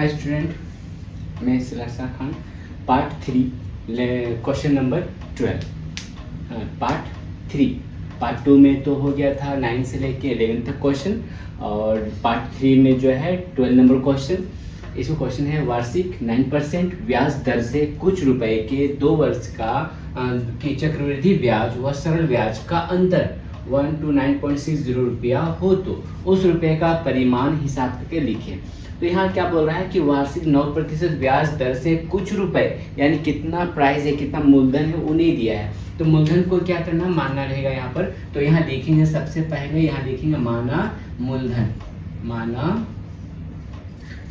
हाय student, मैं Silasa Khan. Part 3 question number 12। Part 2 में तो हो गया था 9 से लेके 11 तक क्वेश्चन, और पार्ट 3 में जो है 12 नंबर क्वेश्चन। इसमें क्वेश्चन है वार्षिक 9% ब्याज दर से कुछ रुपए के 2 वर्ष की चक्रवृद्धि ब्याज व सरल ब्याज का अंतर 1 to 9.60 रुपया हो तो उस रुपये का परिमाण हिसाब करके लिखें। तो यहाँ क्या बोल रहा है कि वार्षिक 9% ब्याज दर से कुछ रुपए, यानी कितना प्राइस है, कितना मूलधन है, उन्हें दिया है। तो मूलधन को क्या करना, मानना रहेगा यहाँ पर। तो यहाँ लिखेंगे, सबसे पहले यहाँ लिखेंगे माना मूलधन। माना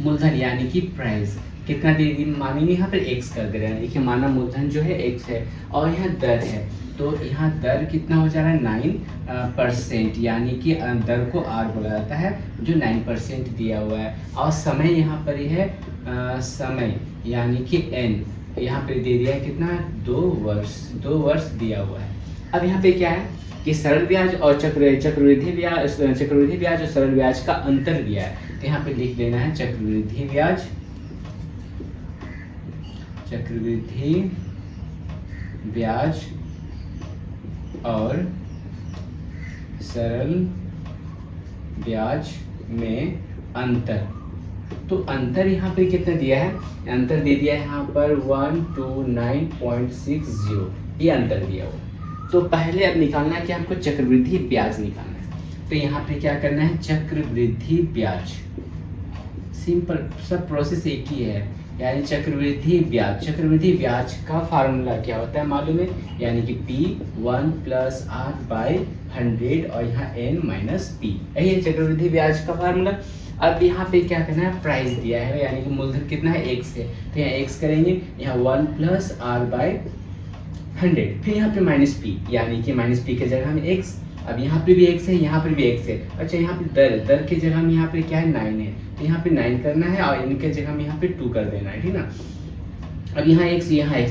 मूलधन यानी कि प्राइस कितना दे दी, मानेंगे यहाँ पर x कर दे रहे हैं। देखिए माना मूलधन जो है x है, और यहाँ दर है, तो यहाँ दर कितना हो जा रहा है 9%, यानी कि दर को r बोला जाता है, जो 9% दिया हुआ है। और समय यहाँ पर ही है समय यानी कि n, यहाँ पे दे दिया है कितना, 2 वर्ष दिया हुआ है। अब यहाँ पे क्या है कि सरल ब्याज और चक्रवृद्धि ब्याज और सरल ब्याज का अंतर दिया है। तो यहाँ पे लिख देना है चक्रवृद्धि ब्याज और सरल ब्याज में अंतर। तो अंतर यहाँ पे कितना दिया है, अंतर दे दिया है यहाँ पर 1 to 9.60, ये अंतर दिया हुआ। तो पहले अब निकालना है कि हमको चक्रवृद्धि ब्याज निकालना है। तो यहाँ पे क्या करना है, चक्रवृद्धि ब्याज, सिंपल, सब प्रोसेस एक ही है, यानी चक्रवृद्धि ब्याज का फार्मूला क्या होता है मालूम है, यानी कि P1 + R/100 और यहाँ N-P, यही है चक्रवृद्धि ब्याज का फार्मूला। अब यहाँ पे क्या करना है, प्राइस दिया है, यानी कि मूलधन कितना है, x है, तो यहाँ x करेंगे, यहाँ 1 + R/100, फिर यहाँ पे -p, यानी कि -p के जगह में x। अब यहाँ पे भी x है, यहाँ पे भी x है। अच्छा, यहाँ पे दर के जगह में यहाँ पे क्या है, 9 है, तो यहाँ पे 9 करना है, और इनके जगह में यहाँ पे 2 कर देना है, ठीक ना। अब यहाँ x,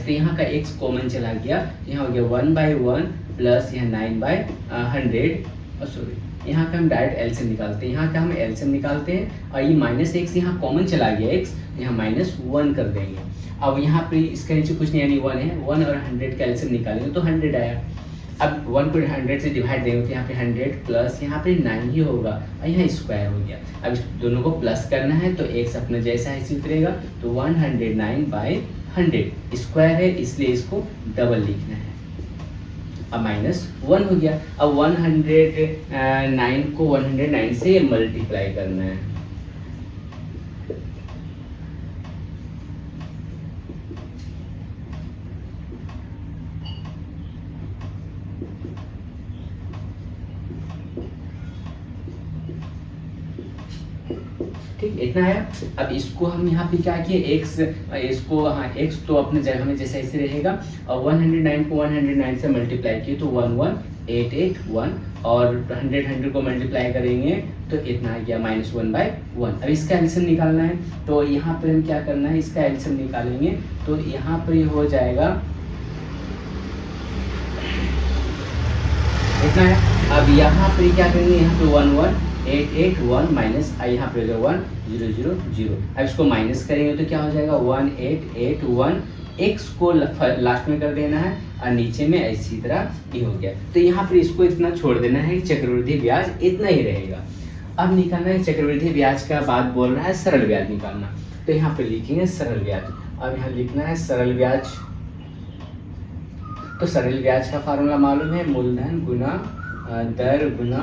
तो यहाँ का x कॉमन चला गया, यहाँ हो गया 1/1 प्लस यहाँ 9/100, सॉरी, यहाँ का हम डायरेक्ट एलसीएम निकालते हैं, यहाँ का हम एलसीएम निकालते हैं, और ये -x यहाँ कॉमन चला गया, x यहाँ -1 कर देंगे। अब यहाँ पे इसका नीचे कुछ नहीं, यानी 1 है, 1 और 100 का एलसीएम निकालेंगे तो 100 आया। अब 1 को 100 से डिवाइड देंगे तो यहाँ पे 100 प्लस यहाँ पे 9 ही होगा, और यहाँ स्क्वायर हो गया। अब इस दोनों को प्लस करना है तो x अपना जैसा है इसी उतरेगा, तो 109/100 स्क्वायर है, इसलिए इसको डबल लिखना है। अब -1 हो गया। अब 109 को 109 से मल्टीप्लाई करना है। ठीक, इतना है। अब इसको हम यहाँ पे क्या किए, x तो अपने जगह में जैसा ऐसे रहेगा, और 109 को 109 से मल्टीप्लाई किए तो 11881, और 100 को मल्टीप्लाई करेंगे तो इतना आ गया -1/1। अब इसका एलसीएम निकालना है, तो यहाँ पर हम क्या करना है, इसका एलसीएम निकालेंगे तो यहाँ पर हो जाएगा इतना है। अब यहाँ पर क्या करेंगे, यहाँ पे 11881 माइनस, यहाँ पे 1000। अब इसको माइनस करेंगे तो क्या हो जाएगा, 1881, x को लास्ट में कर देना है, और नीचे में इसी तरह ये हो गया। तो यहाँ पर इसको इतना छोड़ देना है, चक्रवृद्धि ब्याज इतना ही रहेगा। अब निकालना है चक्रवृद्धि ब्याज का बाद बोल रहा है सरल ब्याज निकालना, तो यहाँ पे लिखेंगे सरल ब्याज। अब यहाँ लिखना है सरल ब्याज, तो सरल ब्याज का फार्मूला मालूम है, मूलधन गुना दर गुना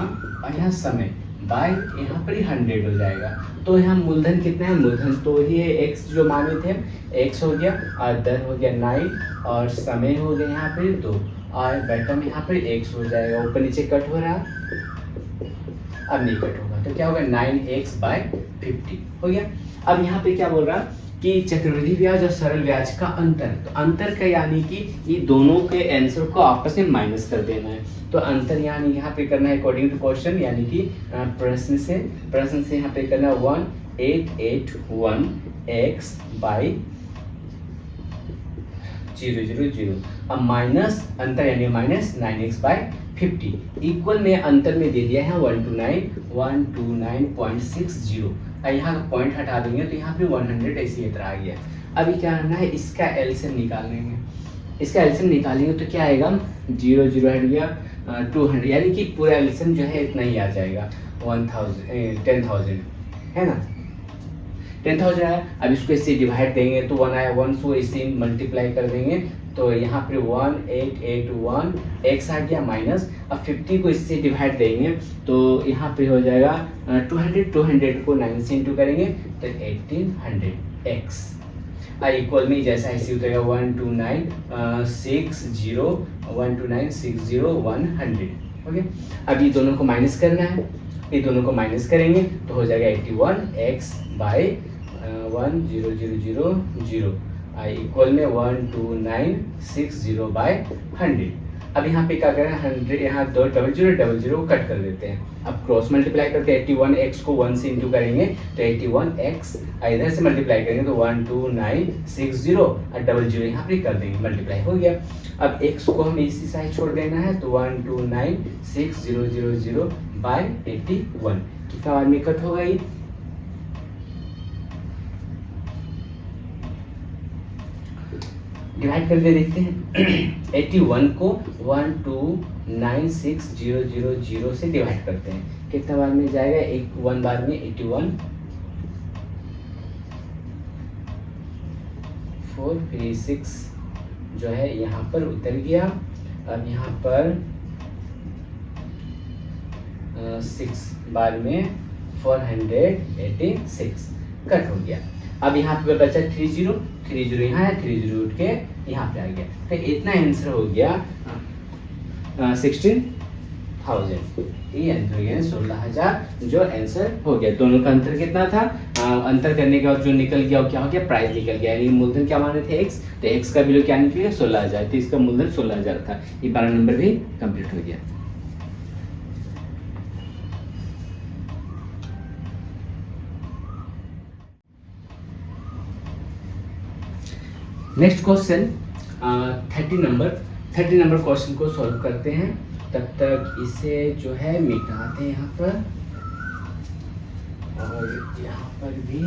और यहाँ समय बाय यहाँ पर ही 100 हो जाएगा। तो यहाँ मूलधन कितना है, मूलधन तो ही है x जो माने थे, x हो गया, और दर हो गया 9, और समय हो गया यहाँ पे 2, और बटन यहाँ पर x हो जाएगा। ऊपर नीचे कट हो रहा, अब नहीं कट होगा, तो क्या होगा 9x/50 हो गया। अब यहाँ पे क्या बोल रहा कि चक्रवृद्धि ब्याज और सरल ब्याज का अंतर, तो अंतर का यानी कि ये दोनों के आंसर को आपस में माइनस कर देना है। तो अंतर यानी यहाँ पे करना है अकॉर्डिंग टू क्वेश्चन, यानी कि प्रश्न से यहाँ पे करना 1881x/000। अब माइनस अंतर यानी -9x/50 इक्वल में अंतर में दे दिया है 129.60, यहाँ का पॉइंट हटा देंगे तो यहाँ पे 100 ऐसी की तरह आ गया। अभी क्या करना है, इसका एलसीएम निकाल लेंगे। इसका एलसीएम निकालेंगे तो क्या आएगा, 0 0 हट गया, 200, यानी कि पूरा एलसीएम जो है इतना ही आ जाएगा, 10,000 है ना, 10,000 आया। अब इसको इससे डिवाइड देंगे तो 1 आया, 1 को इसे मल्टीप्लाई कर देंगे तो यहाँ पे 1881 x आ गया माइनस। अब 50 को इससे डिवाइड देंगे तो यहाँ पे हो जाएगा 200 को 9 से इंटू करेंगे तो 1800 x इक्वल में जैसा ऐसे उतरेगा 12960 ओके। अब ये दोनों को माइनस करना है, ये दोनों को माइनस करेंगे तो हो जाएगा 81x बाई 1000 इक्वल में 12960 बाई 100। अब यहाँ पे क्या करें, 100 यहाँ 2 00 को कट कर देते हैं। अब क्रॉस मल्टीप्लाई करके 81x को 1 से इंटू करेंगे तो 81x इधर से मल्टीप्लाई करेंगे तो 12960 और 00 यहाँ पे कर देंगे, मल्टीप्लाई हो गया। अब x को हम इसी साइड छोड़ देना है तो 1296000 बाई 81 कितना बार में कट होगा ये, डिवाइड करके देखते हैं। 81 को 1296000 से डिवाइड करते हैं, कितना बार में जाएगा, 1 बार में 81, 436 जो है यहाँ पर उतर गया। अब यहाँ पर 6 बार में 486 कट हो गया। अब यहाँ पे बचा 30 यहाँ है, 30 उठ के यहाँ पे आ गया, तो इतना आंसर हो गया 16,000। ये आंसर हो गया 16,000 जो आंसर हो गया। दोनों का अंतर कितना था, अंतर करने के बाद जो निकल गया वो क्या हो गया, प्राइस निकल गया। यानी मूलधन क्या माने थे x, तो x का वैल्यू क्या निकल गया 16,000, तो इसका मूलधन 16,000 था। ये 12 नंबर भी कंप्लीट हो गया। नेक्स्ट क्वेश्चन 30 नंबर क्वेश्चन को सॉल्व करते हैं। तब तक इसे जो है मिटाते हैं यहाँ पर, और यहाँ पर भी।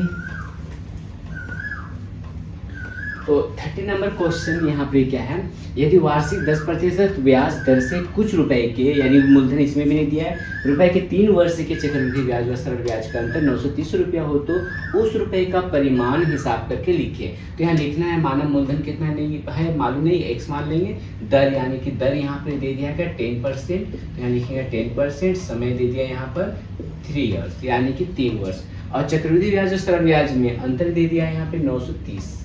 तो 30 नंबर क्वेश्चन यहाँ पे क्या है, यदि वार्षिक 10% ब्याज दर से कुछ रुपए के, यानी मूलधन इसमें भी नहीं दिया है, रुपए के 3 वर्ष के चक्रवृद्धि ब्याज व सरल ब्याज का अंतर 930 रुपया हो तो उस रुपए का परिमाण हिसाब करके लिखिए। तो यहाँ लिखना है मानव मूलधन कितना है मालूम नहीं, x मान लेंगे, दर यानी कि दर यहाँ पे दे दिया है 10%, तो यहाँ लिखेंगे 10%, समय दे दिया यहाँ पर 3 इयर्स यानी कि 3 वर्ष, और चक्रवृद्धि ब्याज और सरल ब्याज में अंतर दे दिया है यहाँ पे 930।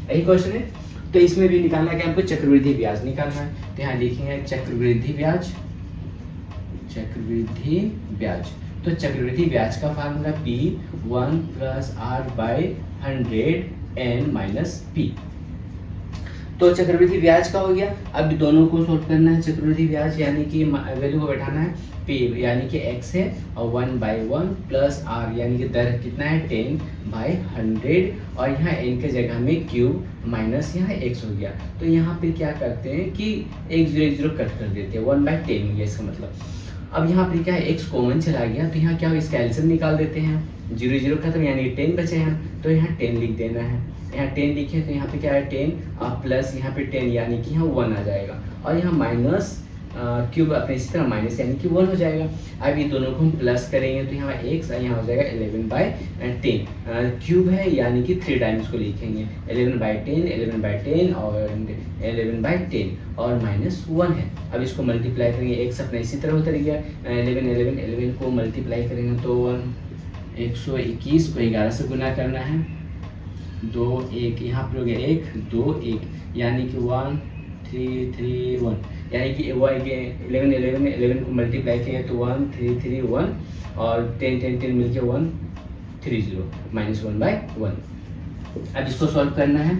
यही क्वेश्चन है, तो इसमें भी निकालना है कि हमको चक्रवृद्धि ब्याज निकालना है। तो यहाँ लिखेंगे चक्रवृद्धि ब्याज। तो चक्रवृद्धि ब्याज का फार्मूला P1 + R/100n-P। तो चक्रवृद्धि ब्याज का हो गया। अब दोनों को सॉल्व करना है। चक्रवृद्धि ब्याज यानी कि वैल्यू को बैठाना है, P यानी कि x है, और 1/1 + R यानी कि दर कितना है 10/100, और यहाँ n के जगह में क्यूब माइनस यहाँ x हो गया। तो यहाँ पे क्या करते हैं कि 1 0 कट कर देते हैं, 1/10 हो गया इसका मतलब। अब यहाँ पे क्या है, x कॉमन चला गया, तो यहाँ क्या हो, इसका एलसीएम निकाल देते हैं। 0 0 खत्म यानी 10 बचे हैं, तो यहाँ 10 लिख देना है। यहाँ 10 लिखे तो यहाँ पे क्या है 10 प्लस यहाँ पे 10 यानी कि यहाँ 1 आ जाएगा, और यहाँ माइनस क्यूब अपने इसी तरह माइनस यानी कि 1 हो जाएगा। अब ये दोनों को हम प्लस करेंगे तो यहाँ x यहाँ हो जाएगा 11/10, क्यूब है यानी कि 3 टाइम्स को लिखेंगे, 11/10 और 11/10 और -1 है। अब इसको मल्टीप्लाई करेंगे, x अपने इसी तरह उतर गया, 11 को मल्टीप्लाई करेंगे तो 121 को 11 से गुना करना है, 2 1 यहाँ पर हो गया 1 2 1 यानी कि 1 3 3 1 यानी कि 11 को मल्टीप्लाई करेंगे तो 1 3 3 1 और 10 10 10 मिलके 1 3 0 -1/1। अब इसको सॉल्व करना है,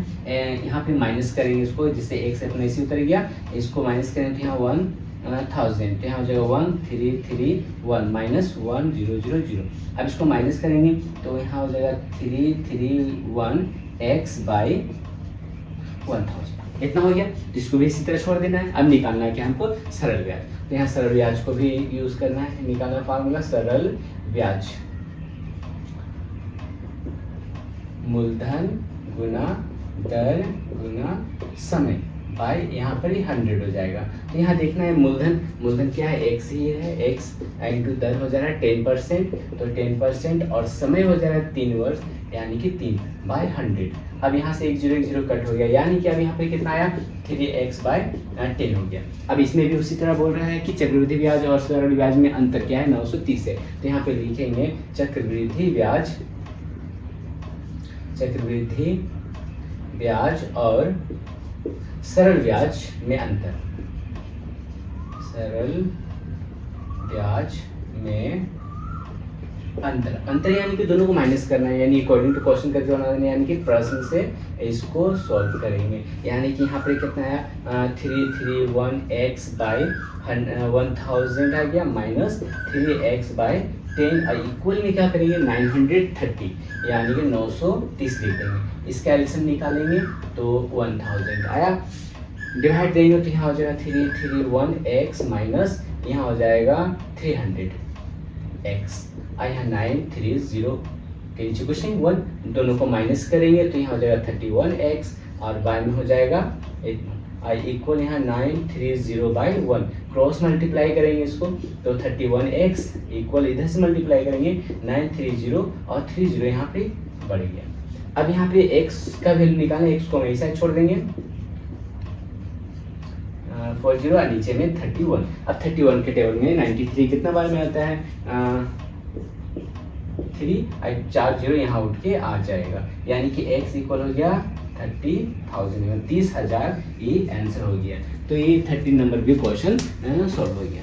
यहाँ पे माइनस करेंगे इसको, जिससे x अपना इसी उतर गया, इसको माइनस करेंगे तो यहाँ 1000, तो यहाँ हो जाएगा 1 3 3 1 -1 0 0 0। अब इसको माइनस करेंगे तो यहाँ हो जाएगा 3 3 1 x/1000, इतना हो गया। तो इसको भी इसी तरह छोड़ देना है। अब निकालना है कि हमको सरल ब्याज, तो यहाँ सरल ब्याज को भी यूज करना है, निकालना फार्मूला सरल ब्याज। मूलधन गुना दर गुना समय बाय यहाँ पर ही 100 हो जाएगा। तो यहाँ देखना है मूलधन क्या है, x ही है, x इंटू दर हो जा रहा है 10%, तो 10% और समय हो जा रहा है 3 वर्ष यानी कि 3 बाय 100। अब यहाँ से एक जीरो कट हो गया, यानी कि अब यहाँ पे कितना आया 3x बाय 10 हो गया। अब इसमें भी उसी तरह बोल रहा है कि चक्रवृद्धि ब्याज और सरल ब्याज में अंतर क्या है, 930 है। तो यहाँ पे लिखेंगे चक्रवृद्धि ब्याज और सरल ब्याज में अंतर, सरल ब्याज में अंतर यानी कि दोनों को माइनस करना है, यानी अकॉर्डिंग टू क्वेश्चन का जो बनाना है, यानी कि प्रश्न से इसको सॉल्व करेंगे। यानी कि यहाँ पर कितना आया 331x बाय 1000 आ गया माइनस 3x बाय 10 इक्वल में क्या करेंगे 930 यानी कि 930 लिख देंगे। इसका एलसीएम निकालेंगे तो 1000 आया, डिवाइड देंगे तो यहाँ हो जाएगा 331x माइनस यहाँ हो जाएगा 300x और यहाँ 930 के नीचे कुछ नहीं 1, दोनों को माइनस करेंगे तो यहाँ हो जाएगा 31x और बाय में हो जाएगा आई इक्वल यहाँ 930 बाई 1, क्रॉस मल्टीप्लाई करेंगे इसको तो 31x इक्वल इधर से मल्टीप्लाई करेंगे 930 और 30 यहाँ पे बढ़ गया। अब यहाँ पे x का वैल्यू निकालें, x को हम ऐसा छोड़ देंगे 40 और नीचे में 31। अब 31 के टेबल में 93 कितना बार में आता है 3 4 0 यहाँ उठ के आ जाएगा, यानी कि x इक्वल हो गया 30,000 30,000 ये आंसर हो गया। तो ये 13 नंबर भी क्वेश्चन सॉल्व हो गया।